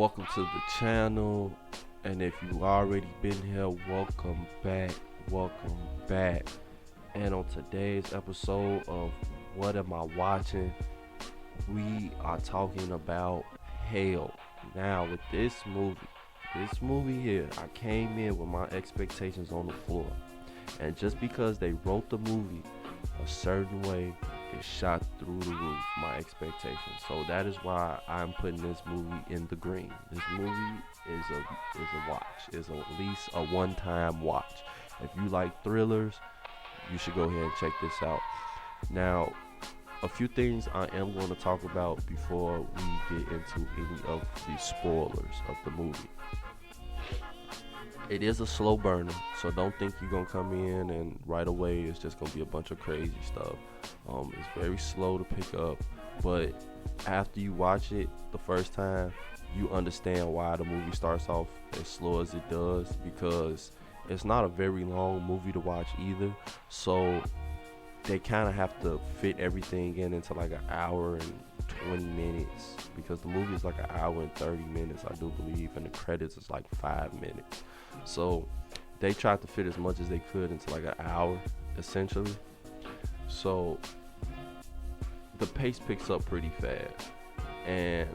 welcome to the channel. And if you already been here, welcome back. Welcome back. And on today's episode of What Am I Watching, we are talking about Hail. Now, with this movie here, I came in with my expectations on the floor. And just because they wrote the movie a certain way, it shot through the roof my expectations. So that is why I'm putting this movie in the green. This movie is a watch. It's at least a one-time watch. If you like thrillers, you should go ahead and check this out. Now, a few things I am going to talk about before we get into any of the spoilers of the movie. It is a slow burner, so don't think you're going to come in and right away it's just going to be a bunch of crazy stuff. It's very slow to pick up, but after you watch it the first time, you understand why the movie starts off as slow as it does, because it's not a very long movie to watch either, so they kind of have to fit everything into like an hour and 20 minutes, because the movie is like an hour and 30 minutes, I do believe, and the credits is like 5 minutes. So they tried to fit as much as they could into like an hour, essentially. So the pace picks up pretty fast. And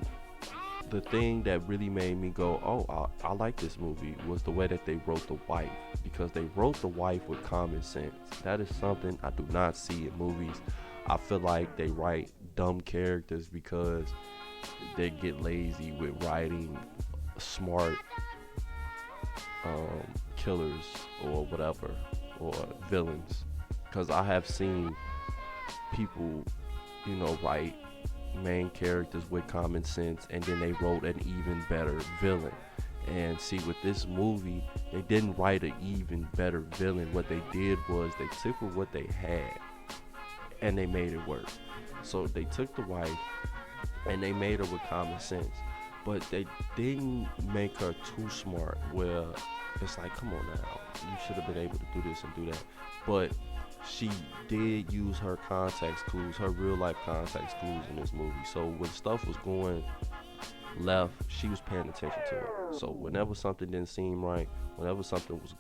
the thing that really made me go, oh, I like this movie, was the way that they wrote the wife. Because they wrote the wife with common sense. That is something I do not see in movies. I feel like they write dumb characters because they get lazy with writing smart killers or whatever, or villains. Because I have seen people, write main characters with common sense, and then they wrote an even better villain. And see, with this movie, they didn't write an even better villain. What they did was they took what they had and they made it work. So they took the wife and they made her with common sense, but they didn't make her too smart where it's like, come on now, you should have been able to do this and do that. But she did use her context clues, her real life context clues in this movie. So when stuff was going left, she was paying attention to it. So whenever something didn't seem right, whenever something was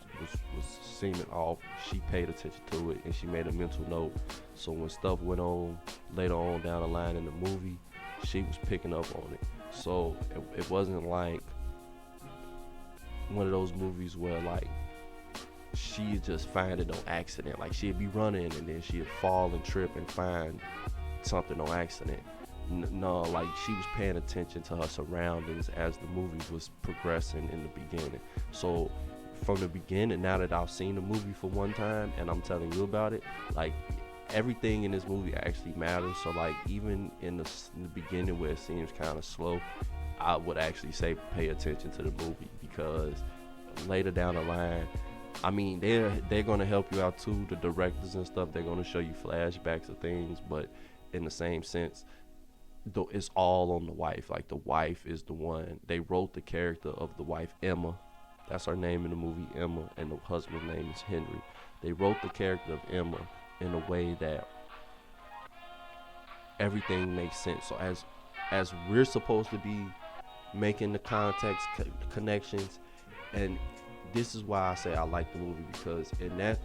seeming off, she paid attention to it and she made a mental note. So when stuff went on later on down the line in the movie, she was picking up on it. So it wasn't like one of those movies where like she'd just find it on accident. Like she'd be running and then she'd fall and trip and find something on accident. No, like she was paying attention to her surroundings as the movie was progressing in the beginning. So from the beginning, now that I've seen the movie for one time and I'm telling you about it, like everything in this movie actually matters. So like even in the beginning where it seems kind of slow, I would actually say pay attention to the movie, because later down the line, I mean, they're gonna help you out too, the directors and stuff. They're gonna show you flashbacks of things, but in the same sense, though, it's all on the wife. Like the wife is the one. They wrote the character of the wife, Emma. That's her name in the movie, Emma, and the husband's name is Henry. They wrote the character of Emma in a way that everything makes sense. So as we're supposed to be making the context connections, and this is why I say I like the movie, because in that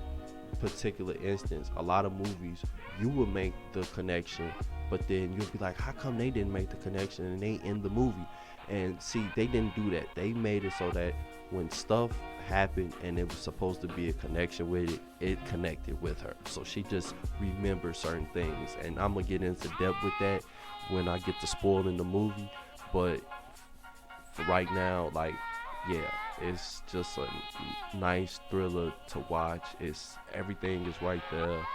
particular instance, a lot of movies, you will make the connection, but then you'll be like, how come they didn't make the connection and they in the movie? And see, they didn't do that. They made it so that when stuff happened and it was supposed to be a connection with it, it connected with her. So she just remembers certain things, and I'm gonna get into depth with that when I get to spoiling the movie. But for right now, like, yeah, it's just a nice thriller to watch. Everything is right there.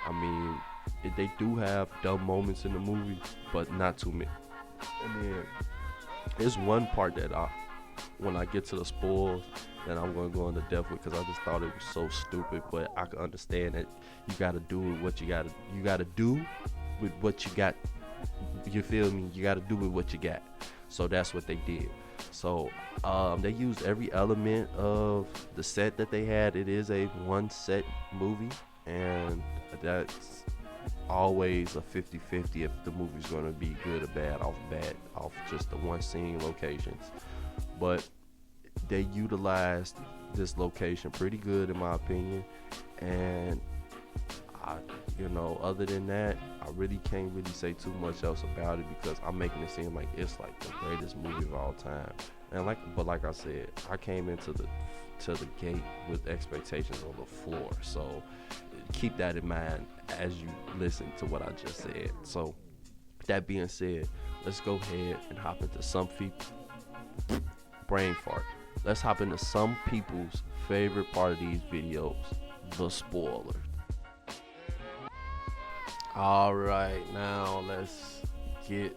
I mean, they do have dumb moments in the movie, but not too many. And then there's one part that when I get to the spoils, that I'm going to go into depth with, because I just thought it was so stupid. But I can understand that you got to do what you got to do with what you got. You feel me? You got to do with what you got. So that's what they did. So they used every element of the set that they had. It is a one set movie, and that's always a 50-50 if the movie's going to be good or bad off just the one scene locations. But they utilized this location pretty good in my opinion, and other than that, I really can't really say too much else about it because I'm making it seem like it's like the greatest movie of all time. And like I said, I came into the gate with expectations on the floor. So keep that in mind as you listen to what I just said. So that being said, let's go ahead and hop into some people brain fart. Let's hop into some people's favorite part of these videos, the spoilers. Alright, now let's get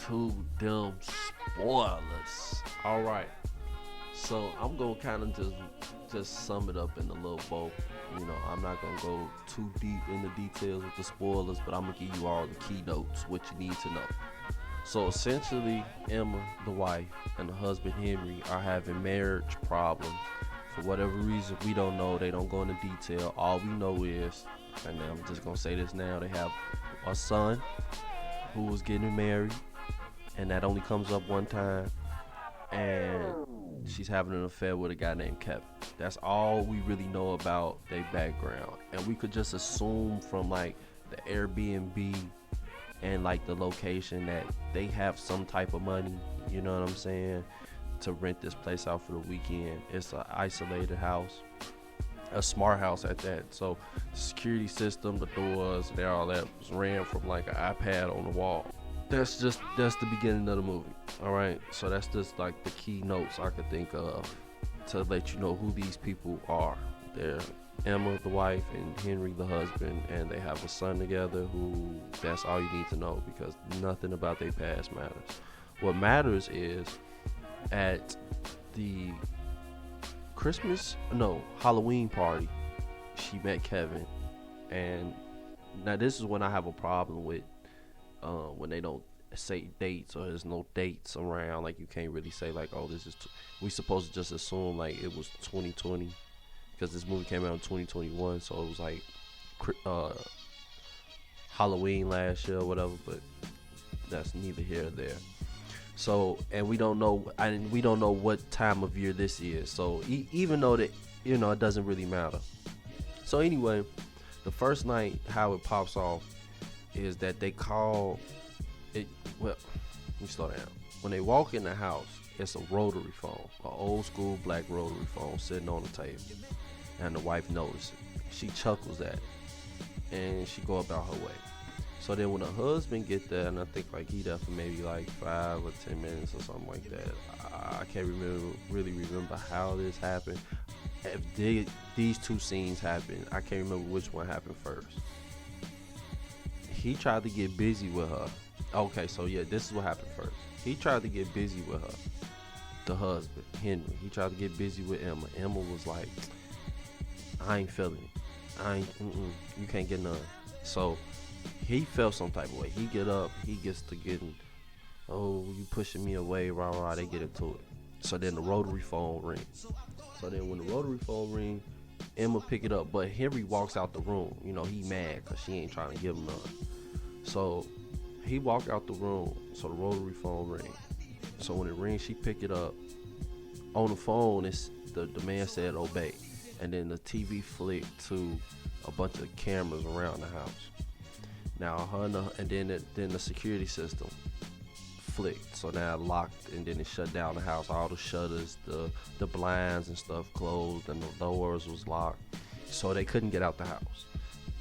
to them spoilers. Alright, so I'm gonna kind of just sum it up in a little bow. I'm not gonna go too deep in the details of the spoilers, but I'm gonna give you all the keynotes, what you need to know. So essentially, Emma, the wife, and the husband Henry are having marriage problems. For whatever reason, we don't know. They don't go into detail. All we know is, and I'm just gonna say this now, they have a son who was getting married, and that only comes up one time, and she's having an affair with a guy named Kevin. That's all we really know about their background, and we could just assume from like the Airbnb and like the location that they have some type of money, you know what I'm saying, to rent this place out for the weekend. It's an isolated house, a smart house at that. So the security system, the doors, and all that was ran from like an iPad on the wall. That's the beginning of the movie. All right, so that's just like the key notes I could think of to let you know who these people are. They're Emma, the wife, and Henry, the husband, and they have a son together who, that's all you need to know because nothing about their past matters. What matters is at the Halloween party, she met Kevin, and now this is when I have a problem with when they don't say dates or there's no dates around. Like you can't really say like, oh, this is we supposed to just assume like it was 2020 because this movie came out in 2021, so it was like Halloween last year or whatever, but that's neither here nor there. So, and we don't know what time of year this is, so even though that it doesn't really matter. So anyway, the first night how it pops off is that they call it, well, let me slow down. When they walk in the house, it's a rotary phone, an old school black rotary phone sitting on the table, and the wife notices it. She chuckles at it, and she go about her way. So then when the husband get there, and I think like he there for maybe like 5 or 10 minutes or something like that. I can't really remember how this happened. If these two scenes happened, I can't remember which one happened first. He tried to get busy with her. Okay, so yeah, this is what happened first. He tried to get busy with her, the husband, Henry. He tried to get busy with Emma. Emma was like, I ain't feeling it. You can't get none. So he felt some type of way. He get up, he gets to getting, oh, you pushing me away, rah, they get into it. So then the rotary phone rings. So then when the rotary phone rings, Emma pick it up, but Henry walks out the room. He mad because she ain't trying to give him none. So he walked out the room, so the rotary phone rings. So when it rings, she pick it up. On the phone, it's the man said obey. And then the TV flicked to a bunch of cameras around the house. Now and then the security system flicked, so now it locked, and then it shut down the house. All the shutters, the blinds and stuff closed, and the doors was locked, so they couldn't get out the house,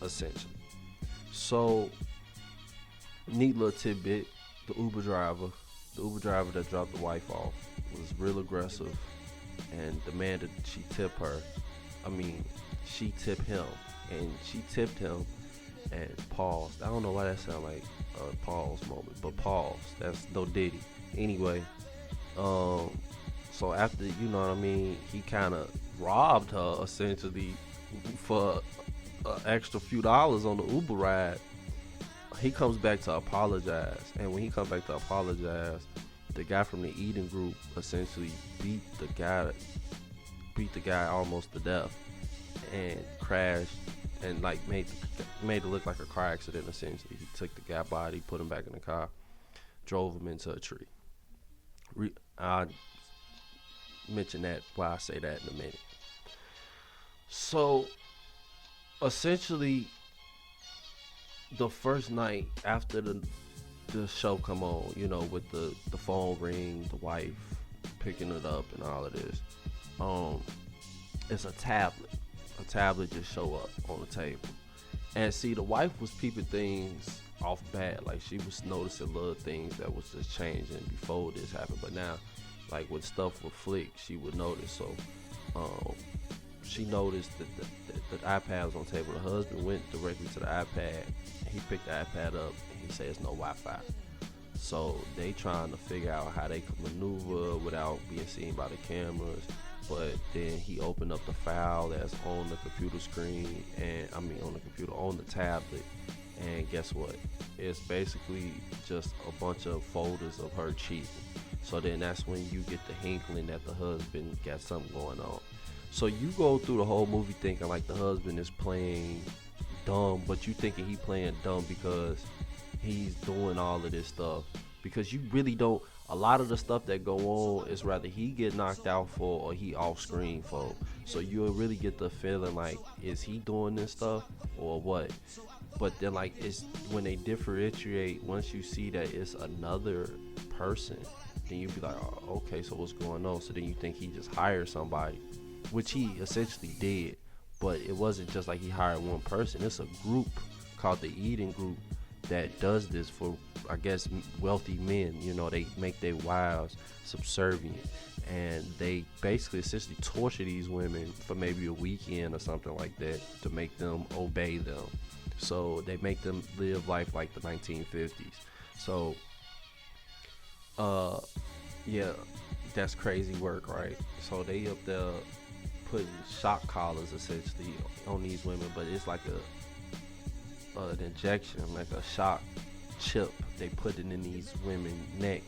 essentially. So, neat little tidbit: the Uber driver that dropped the wife off was real aggressive and demanded she tip him, and she tipped him. And paused. I don't know why that sounds like a pause moment, but pause. That's no Diddy. Anyway, so after, he kind of robbed her essentially for an extra few dollars on the Uber ride. He comes back to apologize, and when he comes back to apologize, the guy from the Eden group essentially beat the guy almost to death and crashed. And like made it look like a car accident. Essentially, he took the guy's body, put him back in the car, drove him into a tree. mention that why I say that in a minute. So essentially, the first night after the show come on, with the phone ring, the wife picking it up and all of this, it's a tablet. A tablet just show up on the table. And see, the wife was peeping things off bat. Like, she was noticing little things that was just changing before this happened. But now, like, when stuff would flick, she would notice. So, she noticed that the iPad was on the table. The husband went directly to the iPad. He picked the iPad up, and he says no Wi-Fi. So, they trying to figure out how they could maneuver without being seen by the cameras. But then he opened up the file that's on the computer screen, on the tablet, and guess what? It's basically just a bunch of folders of her cheating. So then that's when you get the inkling that the husband got something going on. So you go through the whole movie thinking like the husband is playing dumb, but you thinking he playing dumb because he's doing all of this stuff. Because you really don't. A lot of the stuff that go on is rather he get knocked out for or he off screen for. So you'll really get the feeling like, is he doing this stuff or what? But then like, it's when they differentiate, once you see that it's another person, then you be like, oh, okay, so what's going on? So then you think he just hired somebody, which he essentially did. But it wasn't just like he hired one person. It's a group called the Eden Group that does this for, I guess, wealthy men. They make their wives subservient, and they basically essentially torture these women for maybe a weekend or something like that to make them obey them. So they make them live life like the 1950s. So yeah, that's crazy work, right? So they up there putting shock collars essentially on these women, but it's like an injection, like a shock chip. They put it in these women's neck,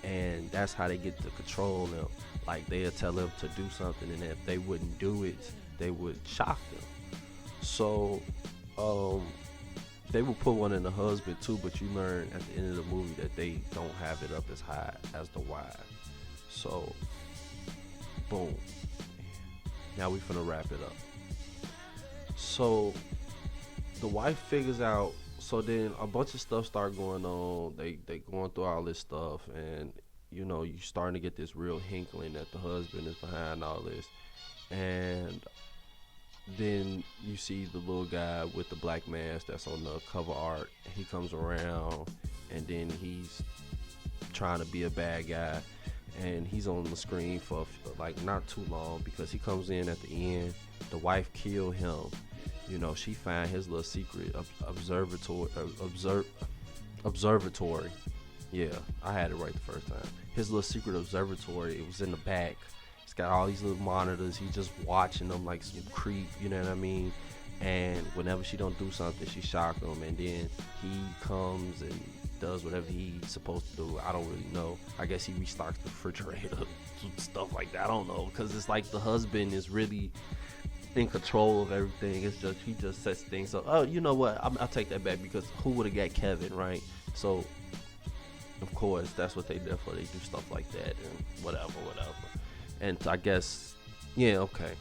and that's how they get to control them. Like, they'll tell them to do something, and if they wouldn't do it, they would shock them. So they will put one in the husband too, but you learn at the end of the movie that they don't have it up as high as the wife. So boom, now we finna wrap it up. So the wife figures out, so then a bunch of stuff start going on. They going through all this stuff, and you starting to get this real inkling that the husband is behind all this. And then you see the little guy with the black mask that's on the cover art. He comes around, and then he's trying to be a bad guy, and he's on the screen for like not too long, because he comes in at the end. The wife killed him. She found his little secret observatory. Yeah, I had it right the first time. His little secret observatory. It was in the back. It's got all these little monitors. He's just watching them like some creep. You know what I mean? And whenever she don't do something, she shock him. And then he comes and does whatever he's supposed to do. I don't really know. I guess he restocks the refrigerator, stuff like that. I don't know, because it's like the husband is really in control of everything. It's just he just sets things up. Oh, you know what? I'll take that back, because who would have got Kevin, right? So of course that's what they do for. They do stuff like that and whatever. And I guess, yeah, okay.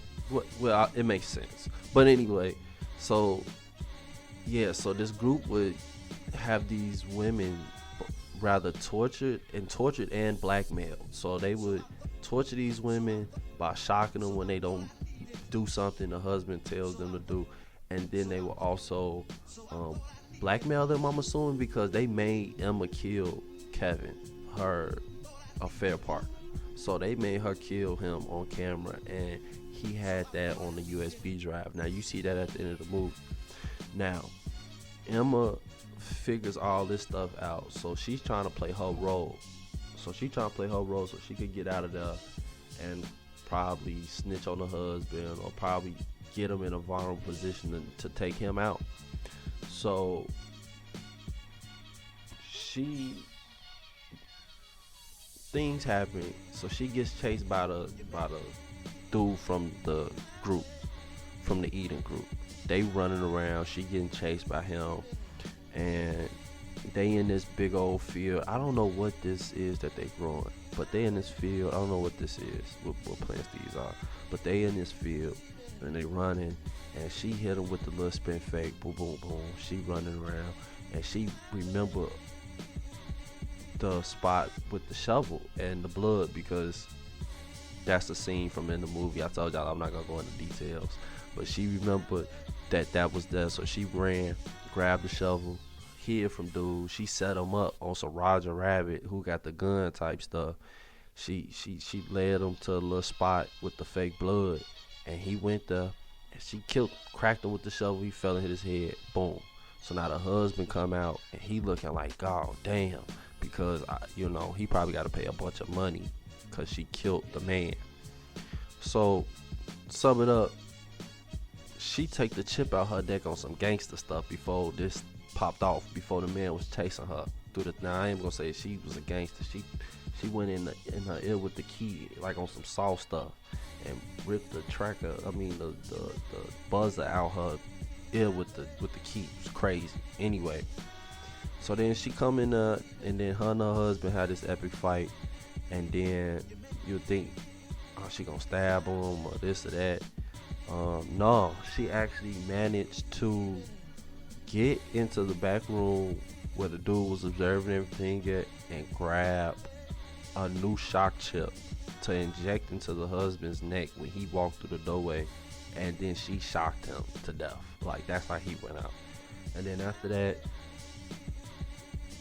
Well, it makes sense. But anyway, so yeah, so this group would have these women rather tortured and blackmailed. So they would torture these women by shocking them when they don't do something the husband tells them to do, and then they will also blackmail them, I'm assuming, because they made Emma kill Kevin, her affair partner. So they made her kill him on camera, and he had that on the USB drive. Now you see that at the end of the movie. Now Emma figures all this stuff out, so she's trying to play her role. So she could get out of there and probably snitch on the husband, or probably get him in a vulnerable position to take him out. So things happen. So she gets chased by the dude from the group, from the Eden Group. They running around. She getting chased by him, and They in this big old field. I don't know what this is that they growing, but they in this field. I don't know what this is, what plants these are, but they in this field and they running, and she hit him with the little spin fake, boom, boom, boom. She running around, and she remember the spot with the shovel and the blood, because that's the scene from in the movie. I told y'all I'm not gonna go into details, but she remembered that was there, so she ran, grabbed the shovel, hid from dude. She set him up on some Roger Rabbit, who got the gun type stuff. She led him to a little spot with the fake blood, and he went there, and she cracked him with the shovel. He fell and hit his head. Boom. So now the husband come out, and he looking like, God damn, because he probably got to pay a bunch of money because she killed the man. So sum it up, she take the chip out her neck on some gangster stuff before this popped off, before the man was chasing her through the. Now I ain't gonna say she was a gangster. She went in her ear with the key, like on some soft stuff, and ripped the the buzzer out her ear with the key. It was crazy. Anyway, so then she come in and then her and her husband had this epic fight, and then you think, oh, she gonna stab him or this or that. No, she actually managed to get into the back room where the dude was observing everything at, and grab a new shock chip to inject into the husband's neck when he walked through the doorway, and then she shocked him to death. Like, that's how he went out. And then after that,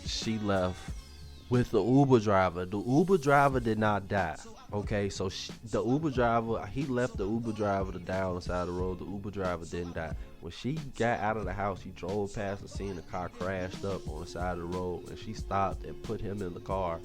she left with the Uber driver. The Uber driver did not die. Okay, so the Uber driver, he left the Uber driver to die on the side of the road. The Uber driver didn't die. When she got out of the house, he drove past the scene. The car crashed up on the side of the road, and she stopped and put him in the car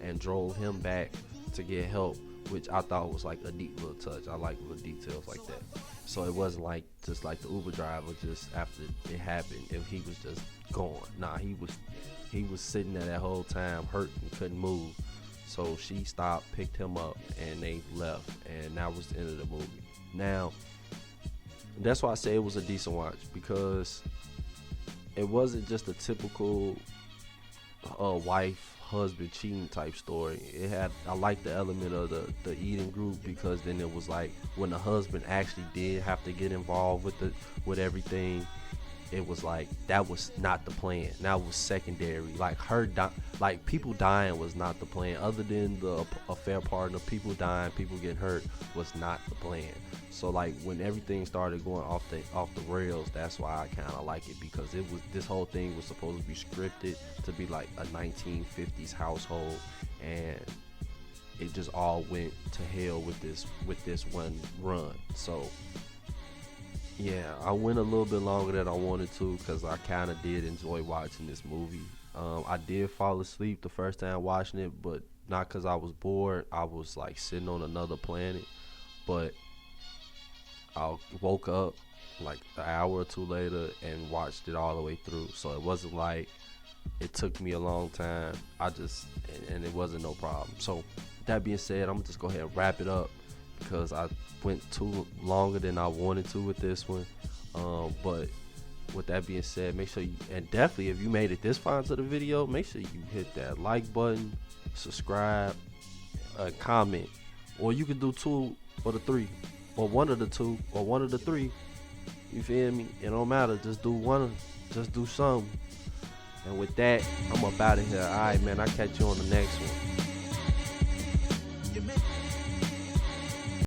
and drove him back to get help, which I thought was like a neat little touch. I like little details like that. So it wasn't like just like the Uber driver just after it happened, if he was just gone. Nah, he was sitting there that whole time, hurt and couldn't move. So she stopped, picked him up, and they left, and that was the end of the movie. Now, that's why I say it was a decent watch, because it wasn't just a typical wife husband cheating type story. I like the element of the eating group, because then it was like when the husband actually did have to get involved with everything, it was like that was not the plan. That was secondary. Like like people dying was not the plan. Other than the affair partner, people dying, people getting hurt was not the plan. So like when everything started going off the rails, that's why I kind of like it, because this whole thing was supposed to be scripted to be like a 1950s household, and it just all went to hell with this one run. So yeah, I went a little bit longer than I wanted to, because I kind of did enjoy watching this movie. I did fall asleep the first time watching it, but not because I was bored. I was like sitting on another planet. But I woke up like an hour or two later and watched it all the way through. So it wasn't like it took me a long time. And it wasn't no problem. So that being said, I'm going to just go ahead and wrap it up, because I went too longer than I wanted to with this one. But with that being said, make sure and definitely if you made it this far into the video, make sure you hit that like button, subscribe, comment, or you can do 2 or the 3, or one of the 2 or one of the 3. You feel me? It don't matter. Just do one. Just do something. And with that, I'm up out of here. All right, man. I'll catch you on the next one.